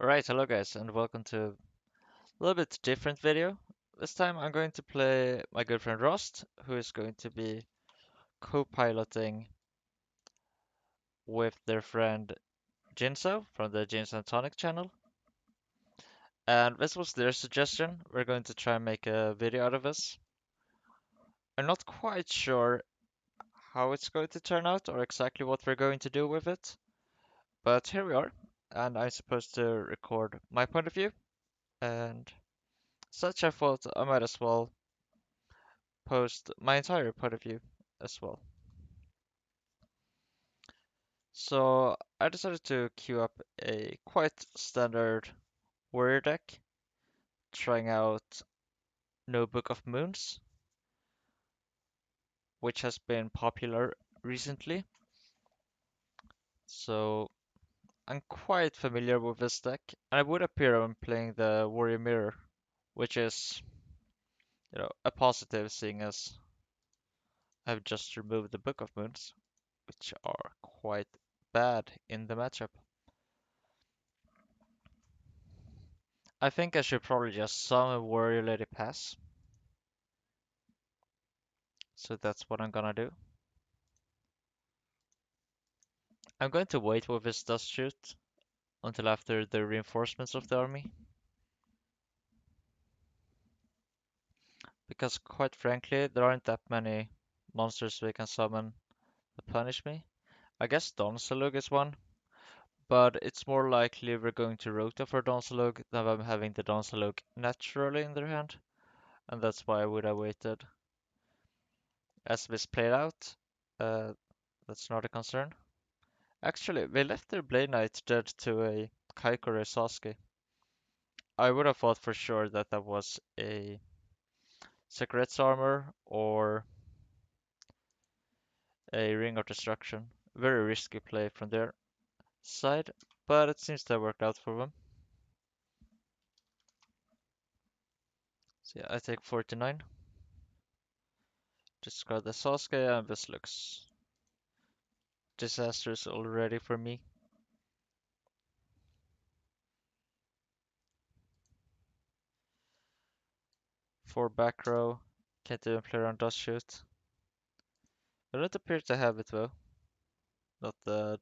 Alright, hello guys, and welcome to a little bit different video. This time I'm going to play my good friend Raust, who is going to be co-piloting with their friend Jinzo from the Jinzo&Tonic channel. And this was their suggestion. We're going to try and make a video out of this. I'm not quite sure how it's going to turn out or exactly what we're going to do with it, but here we are, and I'm supposed to record my point of view, and such I thought I might as well post my entire point of view as well. So I decided to queue up a quite standard warrior deck, trying out No Book of Moons, which has been popular recently. So I'm quite familiar with this deck, and it would appear I'm playing the Warrior Mirror, which is, a positive seeing as I've just removed the Book of Moons, which are quite bad in the matchup. I think I should probably just summon Warrior Lady Pass. So that's what I'm gonna do. I'm going to wait with this dust shoot until after the reinforcements of the army. Because quite frankly, there aren't that many monsters we can summon to punish me. I guess Donsalug is one, but it's more likely we're going to Rota for Donsalug than them having the Donsalug naturally in their hand, and that's why I would have waited. As this played out, uh, that's not a concern. Actually, they left their Blade Knight dead to a Kaikore Sasuke. I would have thought for sure that that was a Secret's armor or a Ring of Destruction. Very risky play from their side, but it seems to have worked out for them. So yeah, I take 49. Discard the Sasuke, and this looks disastrous already for me. For back row, can't even play around Dust Shoot. I don't appear to have it though. Not that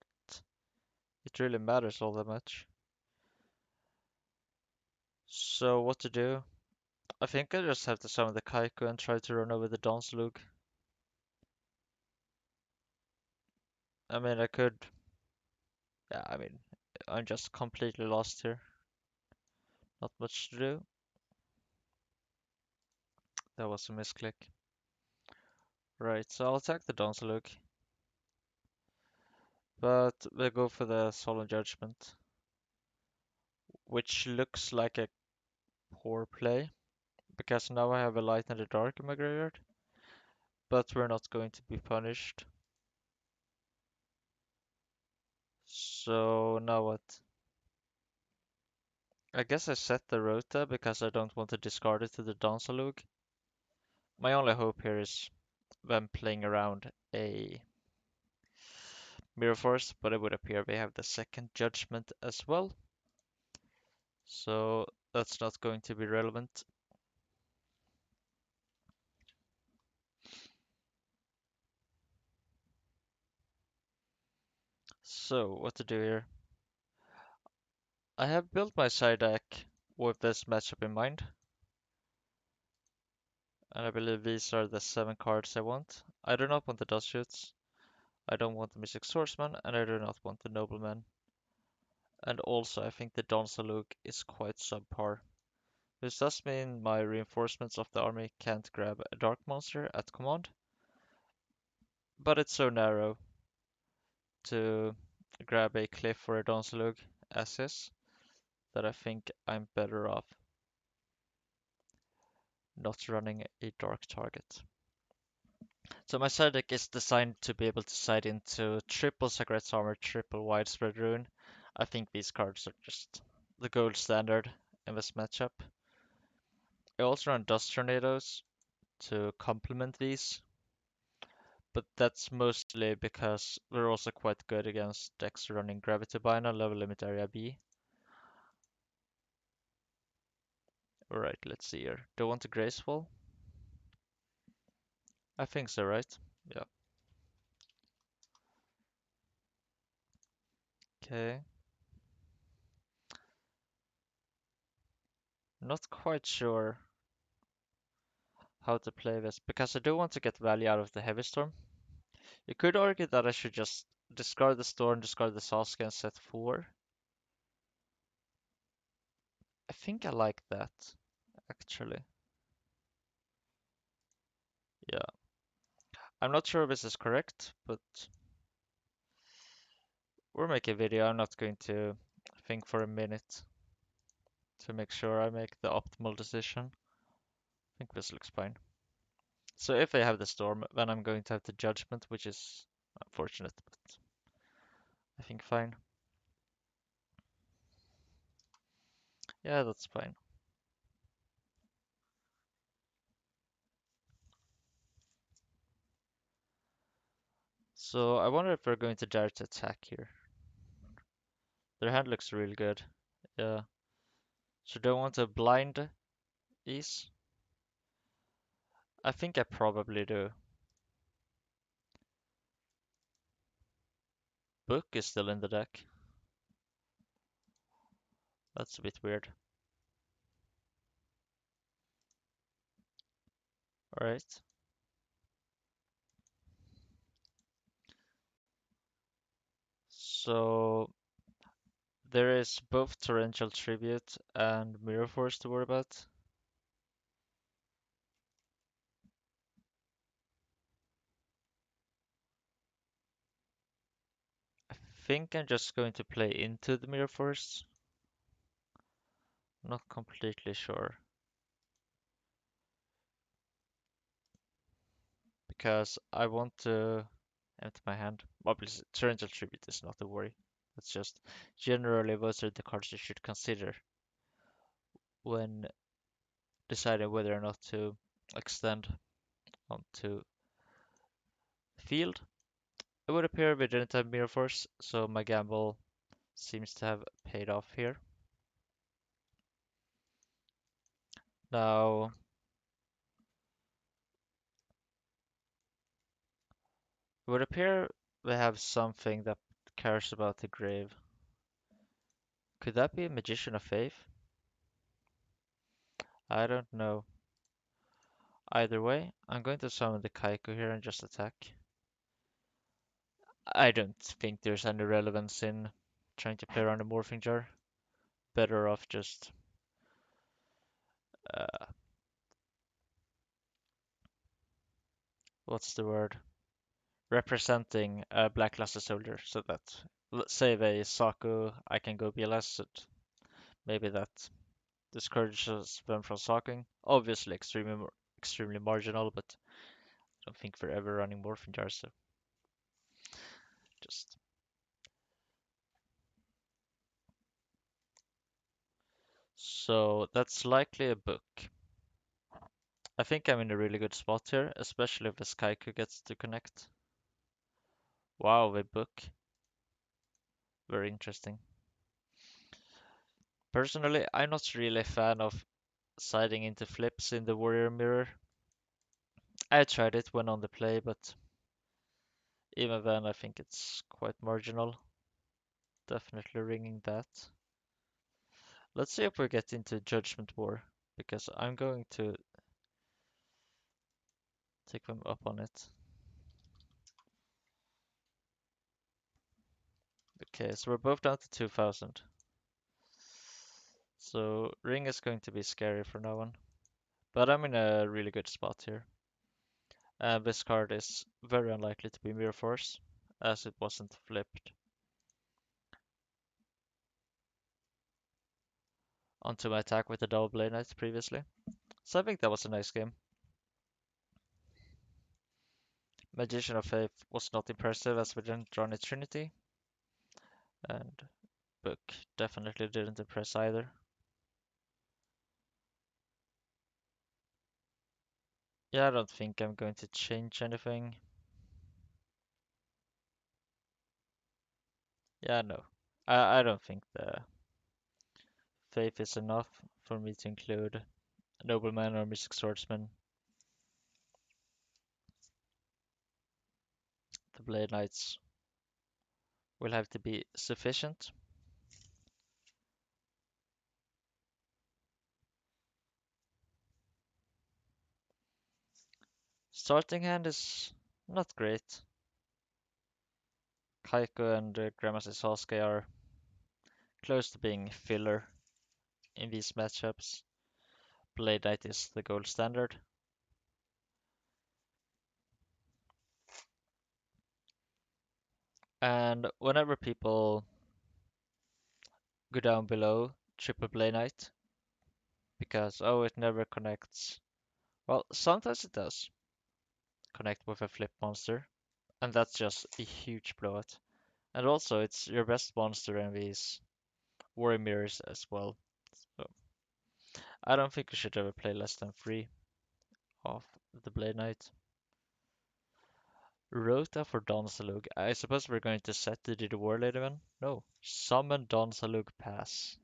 it really matters all that much. So what to do? I think I just have to summon the Kaiko and try to run over the Donslug. I mean, I could. Yeah, I mean, I'm just completely lost here. Not much to do. That was a misclick. Right, so I'll attack the Donsalug. But we'll go for the Solemn Judgment, which looks like a poor play, because now I have a Light and a Dark in my graveyard. But we're not going to be punished. So now what? I guess I set the Rota because I don't want to discard it to the Donsalug. My only hope here is them playing around a Mirror Force, but it would appear they have the second Judgment as well. So that's not going to be relevant. So what to do here? I have built my side deck with this matchup in mind. And I believe these are the 7 cards I want. I do not want the Dust Shoots. I don't want the Mystic Swordsman, and I do not want the Nobleman. And also, I think the Donsalug is quite subpar. This does mean my reinforcements of the army can't grab a Dark Monster at command, but it's so narrow to grab a Cliff or a Donsalug as is that I think I'm better off not running a Dark target. So my side deck is designed to be able to side into triple Sacred's Armor, triple Widespread Ruin. I think these cards are just the gold standard in this matchup. I also run Dust Tornadoes to complement these, but that's mostly because they're also quite good against decks running Gravity Bind on level limit area B. Alright, let's see here. Do I want a graceful? I think so, right? Yeah. Okay. Not quite sure how to play this because I do want to get value out of the heavy storm. You could argue that I should just discard the storm, discard the Sasuke and set 4. I think I like that, actually. Yeah. I'm not sure if this is correct, but we're making a video. I'm not going to think for a minute to make sure I make the optimal decision. I think this looks fine. So if I have the storm, then I'm going to have the judgment, which is unfortunate, but I think fine. Yeah, that's fine. So I wonder if we're going to dare to attack here. Their hand looks really good. Yeah. So do I want to blind ease? I think I probably do. Book is still in the deck. That's a bit weird. Alright. So there is both Torrential Tribute and Mirror Force to worry about. I think I'm just going to play into the Mirror Force. Not completely sure. Because I want to empty my hand. Obviously, Torrential Tribute is not a worry. It's just generally those are the cards you should consider when deciding whether or not to extend onto field. It would appear we didn't have Mirror Force, so my gamble seems to have paid off here. Now, it would appear we have something that cares about the grave. Could that be a Magician of Faith? I don't know. Either way, I'm going to summon the Kaiko here and just attack. I don't think there's any relevance in trying to play around a Morphing Jar. Better off just uh, what's the word? Representing a blackluster soldier, so that let's say they Saku, I can go BLS it. Maybe that discourages them from socking. Obviously, extremely marginal, but I don't think they're ever running Morphin Jars, so just. So that's likely a book. I think I'm in a really good spot here, especially if this Kaiku gets to connect. Wow, a book. Very interesting. Personally, I'm not really a fan of siding into flips in the Warrior Mirror. I tried it when on the play, but even then I think it's quite marginal. Definitely ringing that. Let's see if we get into Judgment War, because I'm going to take them up on it. Okay, so we're both down to 2000. So ring is going to be scary for no one. But I'm in a really good spot here. And this card is very unlikely to be Mirror Force, as it wasn't flipped onto my attack with the double blade knight previously. So I think that was a nice game. Magician of Faith was not impressive as we didn't draw any Trinity. And Book definitely didn't impress either. Yeah, I don't think I'm going to change anything. Yeah, no. I don't think the Faith is enough for me to include Nobleman or Mystic Swordsman. The Blade Knights will have to be sufficient. Starting hand is not great. Kaiko and Grandmaster Sasuke are close to being filler in these matchups. Blade Knight is the gold standard. And whenever people go down below triple Blade Knight, because oh it never connects. Well, sometimes it does connect with a flip monster, and that's just a huge blowout. And also it's your best monster in these War Mirrors as well. So I don't think you should ever play less than 3 of the Blade Knight. Rota for Donsalug. I suppose we're going to set the Did War later on? No. Summon Donsalug Pass.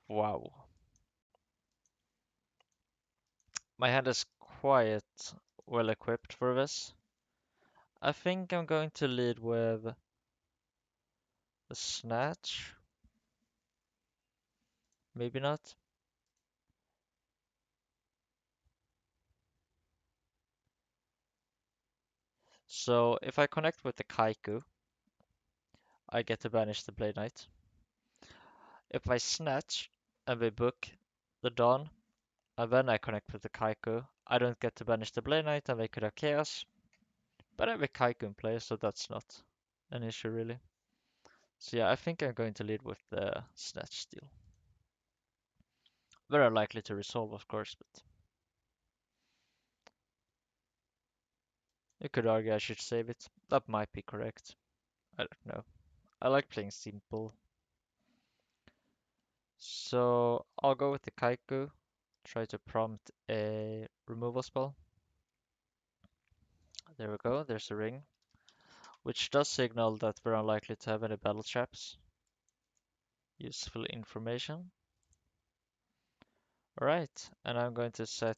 Wow. My hand is quite well equipped for this. I think I'm going to lead with a Snatch. Maybe not. So if I connect with the Kaiku, I get to banish the Blade Knight. If I Snatch and we book the Dawn, and then I connect with the Kaiku, I don't get to banish the Blade Knight and they could have Chaos. But I have a Kaiku in play, so that's not an issue really. So yeah, I think I'm going to lead with the Snatch Steal. Very unlikely to resolve, of course, but you could argue I should save it. That might be correct. I don't know. I like playing simple. So I'll go with the Kaiku. Try to prompt a removal spell. There we go, there's a ring. Which does signal that we're unlikely to have any battle traps. Useful information. Alright, and I'm going to set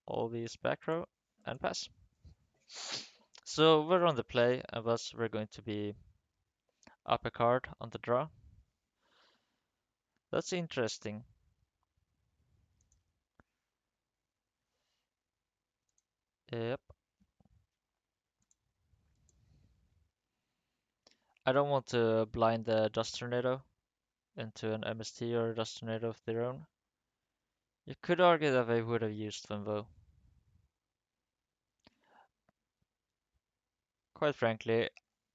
all these back row and pass. So we're on the play, and thus we're going to be up a card on the draw. That's interesting. Yep. I don't want to blind the Dust Tornado into an MST or a Dust Tornado of their own. You could argue that they would have used them though. Quite frankly,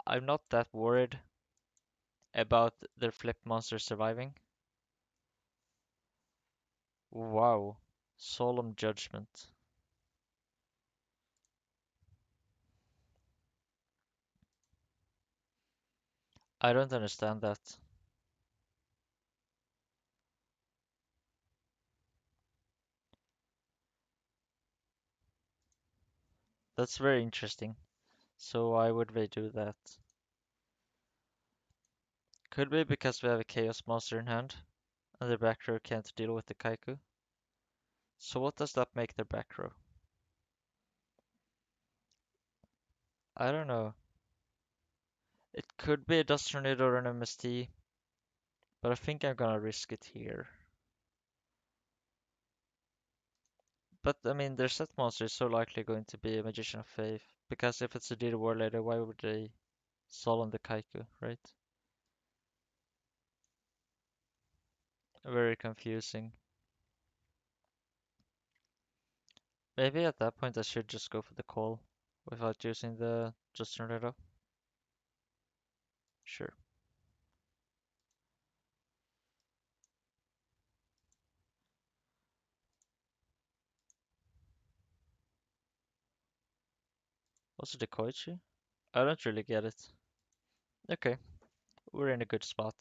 I'm not that worried about their flip monster surviving. Wow. Solemn Judgment. I don't understand that. That's very interesting. So why would they do that? Could be because we have a Chaos monster in hand, and their back row can't deal with the Kaiku. So what does that make their back row? I don't know. It could be a Dust Tornado or an MST, but I think I'm gonna risk it here. But I mean, their set monster is so likely going to be a Magician of Faith, because if it's a Deed War later, why would they solemn the Kaiku, right? Very confusing. Maybe at that point I should just go for the call without using the Just Tornado. Sure. Also the Koichi? I don't really get it. Okay, we're in a good spot.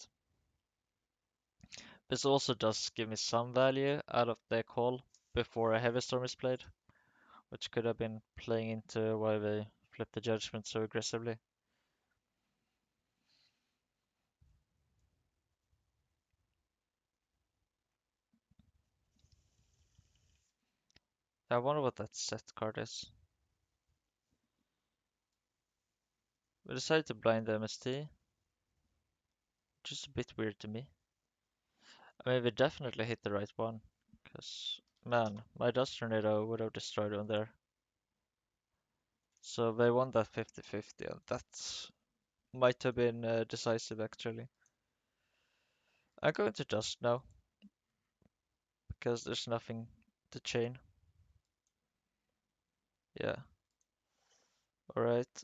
This also does give me some value out of the call before a Heavy Storm is played, which could have been playing into why they flip the Judgment so aggressively. I wonder what that set card is. We decided to blind the MST, which is a bit weird to me. I mean, we definitely hit the right one, because, man, my Dust Tornado would have destroyed one there. So they won that 50-50, and that might have been decisive, actually. I'm going to Dust now, because there's nothing to chain. Yeah. Alright.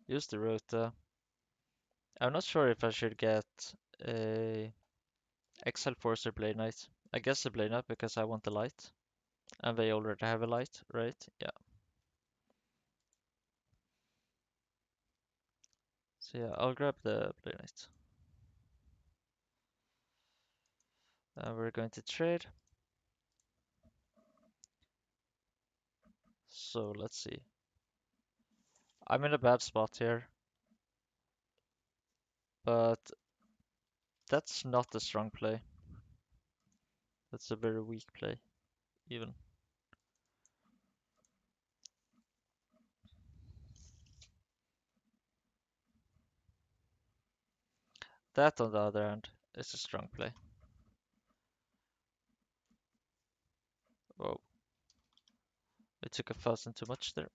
Use the Rota. I'm not sure if I should get a XL Force or Blade Knight. I guess the Blade Knight because I want the light. And they already have a light, right? Yeah. So yeah, I'll grab the Blade Knight. And we're going to trade. So let's see. I'm in a bad spot here, but that's not a strong play. That's a very weak play, even. That, on the other hand, is a strong play. Whoa. I took 1,000 too much there.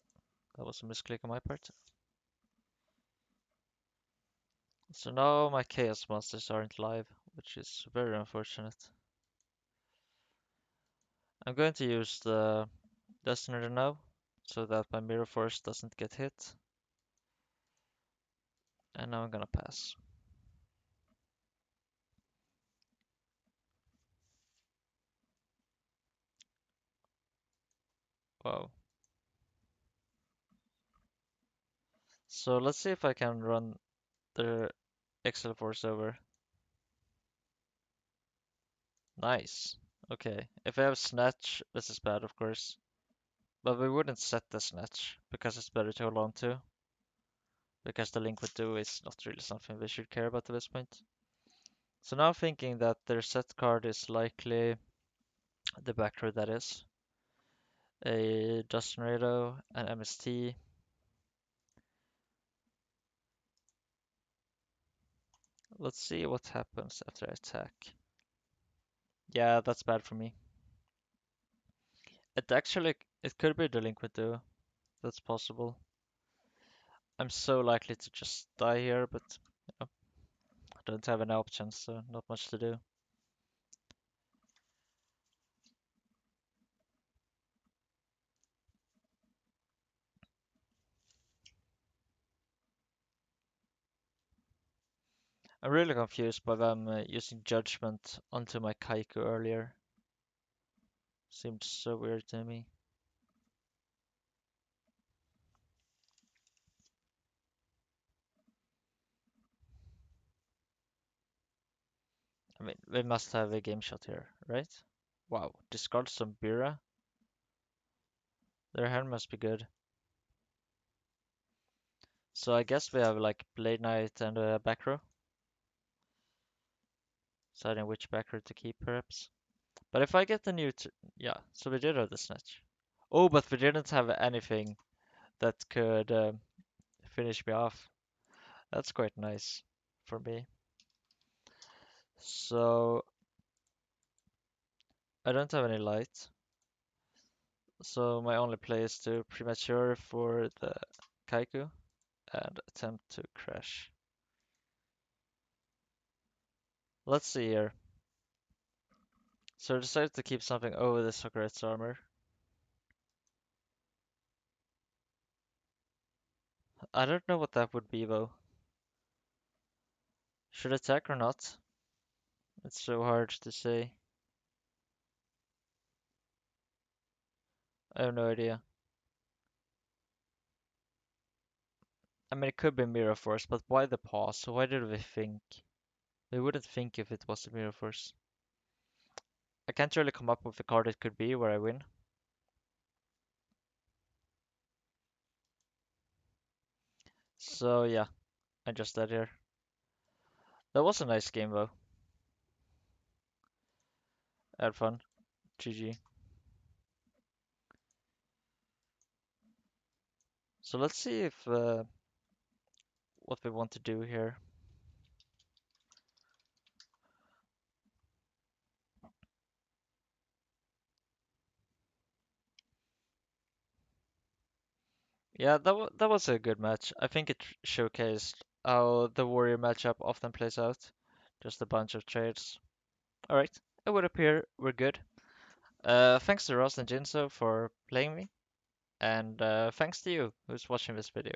That was a misclick on my part. So now my Chaos Monsters aren't live, which is very unfortunate. I'm going to use the Destinator now, so that my Mirror Force doesn't get hit. And now I'm gonna pass. Wow. So let's see if I can run the XL Force over. Nice. Okay. If I have Snatch, this is bad, of course. But we wouldn't set the Snatch, because it's better to hold on to. Because the Link with Do is not really something we should care about at this point. So now thinking that their set card is likely the back row that is. A Dust Tornado, an MST. Let's see what happens after I attack. Yeah, that's bad for me. It actually, it could be Delinquent Duo. That's possible. I'm so likely to just die here, but you know, I don't have any options, so not much to do. I'm really confused by them using Judgment onto my Kaiku earlier. Seemed so weird to me. I mean, they must have a game shot here, right? Wow, discard some Bira. Their hand must be good. So I guess we have like Blade Knight and a back row. Deciding which back row to keep, perhaps. But if I get the new, yeah, so we did have the Snatch. Oh, but we didn't have anything that could finish me off. That's quite nice for me. So I don't have any light. So my only play is to premature for the Kaiku and attempt to crash. Let's see here. So I decided to keep something over the Socrates armor. I don't know what that would be though. Should I attack or not? It's so hard to say. I have no idea. I mean, it could be Mirror Force, but why the pause? Why did we think? We wouldn't think if it was a Mirror Force. I can't really come up with a card it could be where I win. So yeah, I just dead here. That was a nice game though. I had fun. GG. So let's see if what we want to do here. Yeah, that was a good match. I think it showcased how the warrior matchup often plays out. Just a bunch of trades. All right, it would appear we're good. Thanks to Ross and Jinso for playing me, and thanks to you who's watching this video.